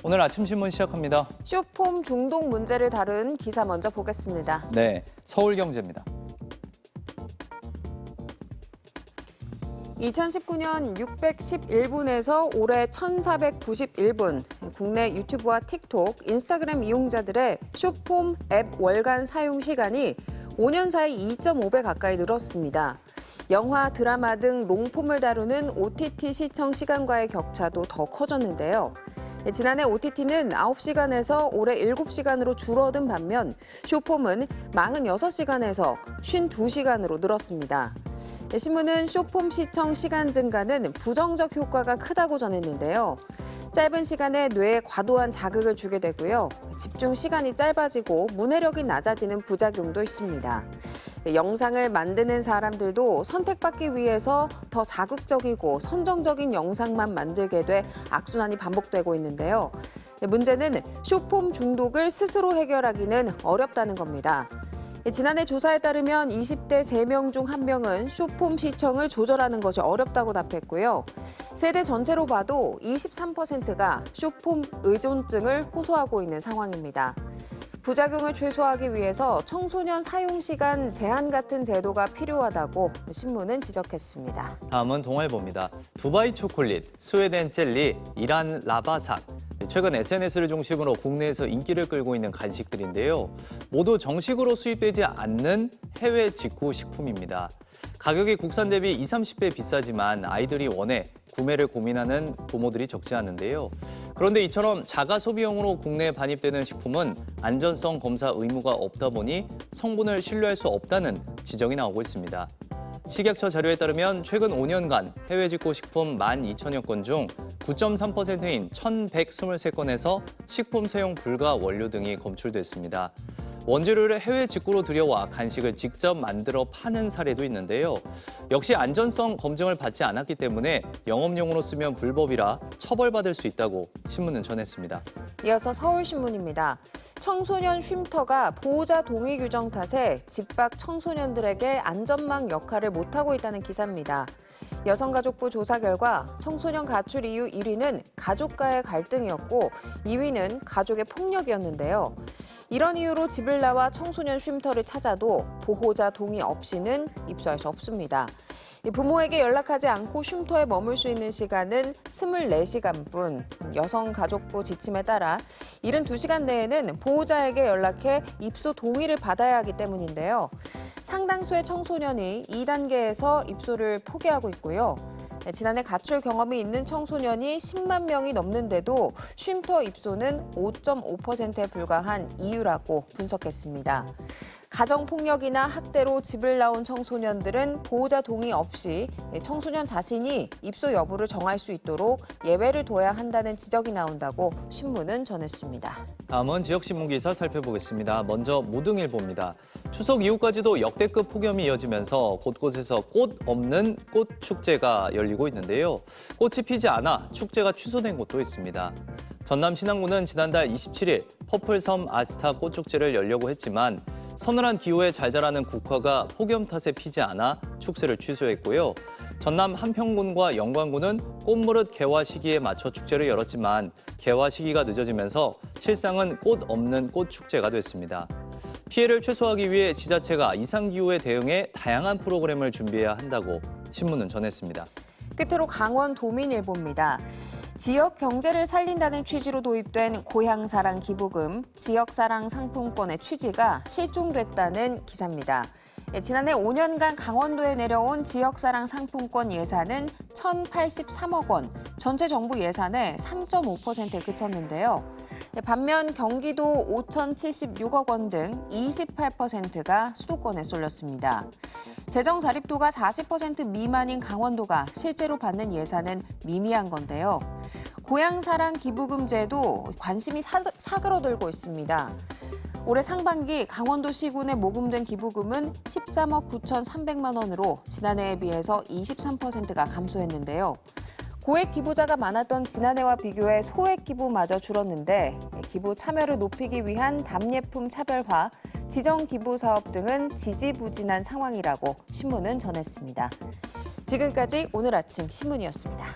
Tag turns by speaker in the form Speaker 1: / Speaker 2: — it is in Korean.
Speaker 1: 오늘 아침 신문 시작합니다.
Speaker 2: 쇼폼 중독 문제를 다룬 기사 먼저 보겠습니다.
Speaker 1: 네, 서울경제입니다.
Speaker 2: 2019년 611분에서 올해 1491분, 국내 유튜브와 틱톡, 인스타그램 이용자들의 쇼폼 앱 월간 사용 시간이 5년 사이 2.5배 가까이 늘었습니다. 영화, 드라마 등 롱폼을 다루는 OTT 시청 시간과의 격차도 더 커졌는데요. 지난해 OTT는 9시간에서 올해 7시간으로 줄어든 반면 쇼폼은 46시간에서 52시간으로 늘었습니다. 신문은 쇼폼 시청 시간 증가는 부정적 효과가 크다고 전했는데요. 짧은 시간에 뇌에 과도한 자극을 주게 되고요. 집중 시간이 짧아지고 문해력이 낮아지는 부작용도 있습니다. 영상을 만드는 사람들도 선택받기 위해서 더 자극적이고 선정적인 영상만 만들게 돼 악순환이 반복되고 있는데요. 문제는 쇼폼 중독을 스스로 해결하기는 어렵다는 겁니다. 지난해 조사에 따르면 20대 3명 중 1명은 쇼폼 시청을 조절하는 것이 어렵다고 답했고요. 세대 전체로 봐도 23%가 쇼폼 의존증을 호소하고 있는 상황입니다. 부작용을 최소화하기 위해서 청소년 사용 시간 제한 같은 제도가 필요하다고 신문은 지적했습니다.
Speaker 1: 다음은 동아일보입니다. 두바이 초콜릿, 스웨덴 젤리, 이란 라바삭. 최근 SNS를 중심으로 국내에서 인기를 끌고 있는 간식들인데요. 모두 정식으로 수입되지 않는 해외 직구 식품입니다. 가격이 국산 대비 20, 30배 비싸지만 아이들이 원해 구매를 고민하는 부모들이 적지 않은데요. 그런데 이처럼 자가 소비용으로 국내에 반입되는 식품은 안전성 검사 의무가 없다 보니 성분을 신뢰할 수 없다는 지적이 나오고 있습니다. 식약처 자료에 따르면 최근 5년간 해외 직구 식품 12,000여 건 중 9.3%인 1,123건에서 식품 사용 불가 원료 등이 검출됐습니다. 원재료를 해외 직구로 들여와 간식을 직접 만들어 파는 사례도 있는데요. 역시 안전성 검증을 받지 않았기 때문에 영업용으로 쓰면 불법이라 처벌받을 수 있다고 신문은 전했습니다.
Speaker 2: 이어서 서울신문입니다. 청소년 쉼터가 보호자 동의 규정 탓에 집 밖 청소년들에게 안전망 역할을 못하고 있다는 기사입니다. 여성가족부 조사 결과 청소년 가출 이유 1위는 가족과의 갈등이었고 2위는 가족의 폭력이었는데요. 이런 이유로 집을 나와 청소년 쉼터를 찾아도 보호자 동의 없이는 입소할 수 없습니다. 부모에게 연락하지 않고 쉼터에 머물 수 있는 시간은 24시간뿐, 여성가족부 지침에 따라 72시간 내에는 보호자에게 연락해 입소 동의를 받아야 하기 때문인데요. 상당수의 청소년이 2단계에서 입소를 포기하고 있고요. 지난해 가출 경험이 있는 청소년이 10만 명이 넘는데도 쉼터 입소는 5.5%에 불과한 이유라고 분석했습니다. 가정폭력이나 학대로 집을 나온 청소년들은 보호자 동의 없이 청소년 자신이 입소 여부를 정할 수 있도록 예외를 둬야 한다는 지적이 나온다고 신문은 전했습니다.
Speaker 1: 다음은 지역신문 기사 살펴보겠습니다. 먼저 무등일보입니다. 추석 이후까지도 역대급 폭염이 이어지면서 곳곳에서 꽃 없는 꽃축제가 열리고 있는데요. 꽃이 피지 않아 축제가 취소된 곳도 있습니다. 전남 신안군은 지난달 27일 퍼플섬 아스타 꽃축제를 열려고 했지만 서늘한 기후에 잘 자라는 국화가 폭염 탓에 피지 않아 축제를 취소했고요. 전남 한평군과 영광군은 꽃무릇 개화 시기에 맞춰 축제를 열었지만 개화 시기가 늦어지면서 실상은 꽃 없는 꽃축제가 됐습니다. 피해를 최소화하기 위해 지자체가 이상기후에 대응해 다양한 프로그램을 준비해야 한다고 신문은 전했습니다.
Speaker 2: 끝으로 강원 도민일보입니다. 지역 경제를 살린다는 취지로 도입된 고향사랑 기부금, 지역사랑 상품권의 취지가 실종됐다는 기사입니다. 지난해 5년간 강원도에 내려온 지역사랑 상품권 예산은 1,083억 원, 전체 정부 예산의 3.5%에 그쳤는데요. 반면 경기도 5,076억 원 등 28%가 수도권에 쏠렸습니다. 재정 자립도가 40% 미만인 강원도가 실제로 받는 예산은 미미한 건데요. 고향사랑 기부금제도 관심이 사그러들고 있습니다. 올해 상반기 강원도 시군에 모금된 기부금은 13억 9,300만 원으로 지난해에 비해서 23%가 감소했는데요. 고액 기부자가 많았던 지난해와 비교해 소액 기부마저 줄었는데 기부 참여를 높이기 위한 답례품 차별화, 지정 기부 사업 등은 지지부진한 상황이라고 신문은 전했습니다. 지금까지 오늘 아침 신문이었습니다.